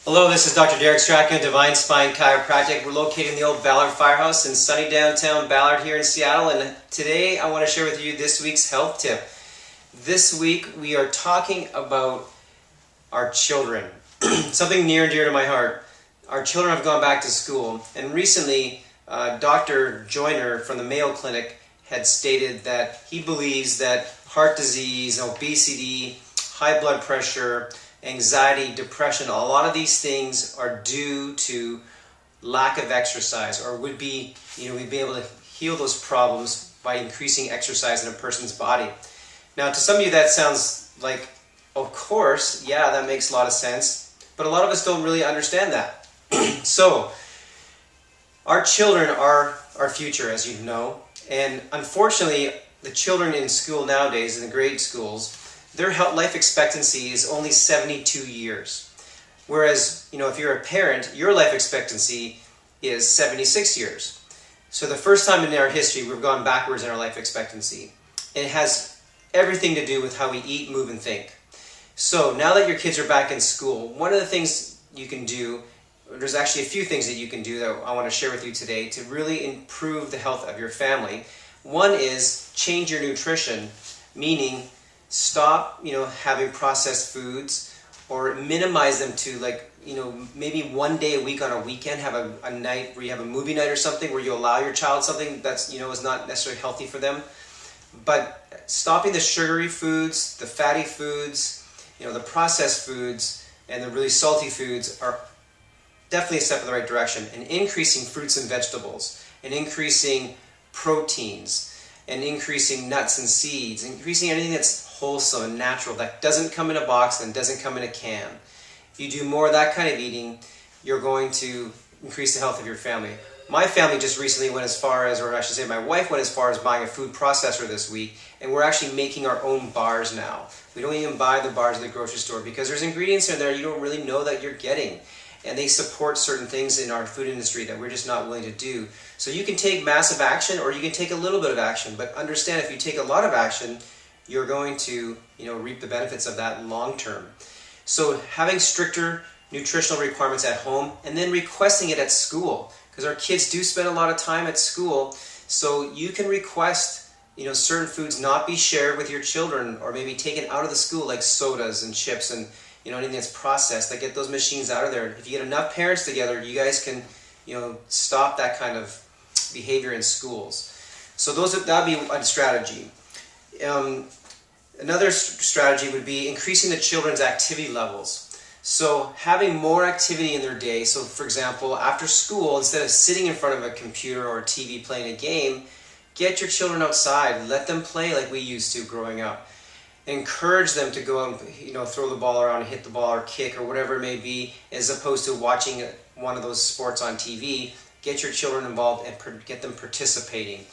Hello, this is Dr. Derek Strachan, Divine Spine Chiropractic. We're located in the old Ballard Firehouse in sunny downtown Ballard here in Seattle, and today I want to share with you this week's health tip. This week we are talking about our children, something near and dear to my heart. Our children have gone back to school, and recently Dr. Joyner from the Mayo Clinic had stated that he believes that heart disease, obesity, high blood pressure, anxiety, depression, a lot of these things are due to lack of exercise, or we'd be able to heal those problems by increasing exercise in a person's body. Now, to some of you that sounds like, of course, yeah, that makes a lot of sense, but a lot of us don't really understand that. So, our children are our future, as you know, and unfortunately, the children in school nowadays, in the grade schools, their life expectancy is only 72 years. Whereas, if you're a parent, your life expectancy is 76 years. So the first time in our history, we've gone backwards in our life expectancy. And it has everything to do with how we eat, move, and think. So now that your kids are back in school, one of the things you can do, there's actually a few things that you can do that I want to share with you today to really improve the health of your family. One is change your nutrition, meaning stop, having processed foods, or minimize them to maybe one day a week on a weekend, have a night where you have a movie night or something where you allow your child something that's, is not necessarily healthy for them. But stopping the sugary foods, the fatty foods, the processed foods, and the really salty foods are definitely a step in the right direction. And increasing fruits and vegetables, and increasing proteins, and increasing nuts and seeds, increasing anything that's wholesome and natural, that doesn't come in a box and doesn't come in a can. If you do more of that kind of eating, you're going to increase the health of your family. My family just recently went as far as, or I should say my wife went as far as buying a food processor this week, and we're actually making our own bars now. We don't even buy the bars at the grocery store because there's ingredients in there you don't really know that you're getting. And they support certain things in our food industry that we're just not willing to do. So you can take massive action, or you can take a little bit of action, but understand if you take a lot of action, you're going to reap the benefits of that long term. So having stricter nutritional requirements at home, and then requesting it at school, because our kids do spend a lot of time at school, so you can request certain foods not be shared with your children, or maybe taken out of the school, like sodas and chips and anything that's processed. That get those machines out of there. If you get enough parents together, you guys can stop that kind of behavior in schools. So that'd be a strategy. Another strategy would be increasing the children's activity levels. So having more activity in their day. So for example, after school, instead of sitting in front of a computer or a TV playing a game, get your children outside. Let them play like we used to growing up. Encourage them to go out and throw the ball around, hit the ball, or kick, or whatever it may be, as opposed to watching one of those sports on TV. Get your children involved and get them participating.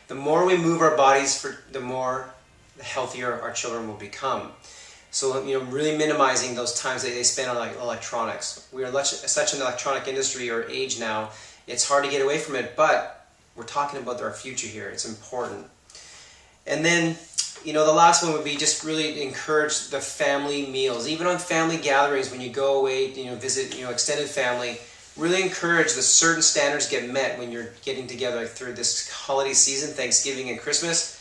The more we move our bodies, the healthier our children will become. So really minimizing those times that they spend on electronics. We are such an electronic industry or age now. It's hard to get away from it, but we're talking about our future here. It's important. And then the last one would be just really encourage the family meals. Even on family gatherings, when you go away, visit, extended family, really encourage that certain standards get met when you're getting together through this holiday season, Thanksgiving and Christmas.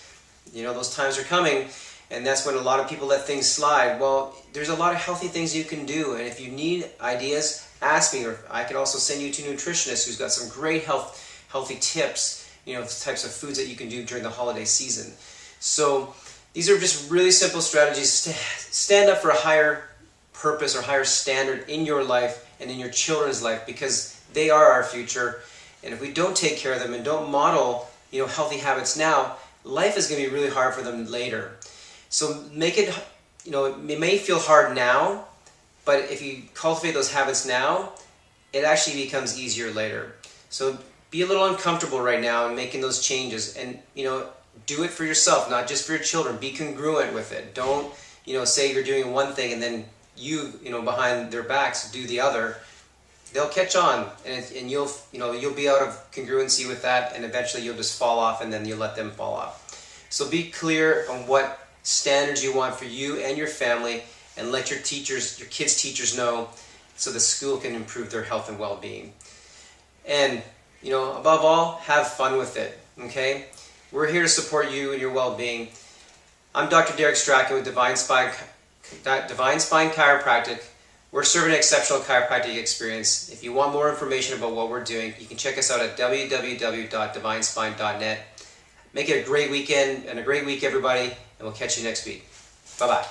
Those times are coming, and that's when a lot of people let things slide. Well, there's a lot of healthy things you can do, and if you need ideas, ask me, or I can also send you to a nutritionist who's got some great healthy tips, types of foods that you can do during the holiday season. So these are just really simple strategies to stand up for a higher purpose or higher standard in your life and in your children's life, because they are our future. And if we don't take care of them and don't model, healthy habits now, life is going to be really hard for them later. So make it, it may feel hard now, but if you cultivate those habits now, it actually becomes easier later. So be a little uncomfortable right now in making those changes, and do it for yourself, not just for your children. Be congruent with it. Don't say you're doing one thing and then you behind their backs do the other. They'll catch on, and you'll be out of congruency with that, and eventually you'll just fall off, and then you'll let them fall off. So be clear on what standards you want for you and your family, and let your kids' teachers know so the school can improve their health and well-being. And, above all, have fun with it, okay? We're here to support you and your well-being. I'm Dr. Derek Strachan with Divine Spine Chiropractic. We're serving an exceptional chiropractic experience. If you want more information about what we're doing, you can check us out at www.divinespine.net. Make it a great weekend and a great week, everybody, and we'll catch you next week. Bye-bye.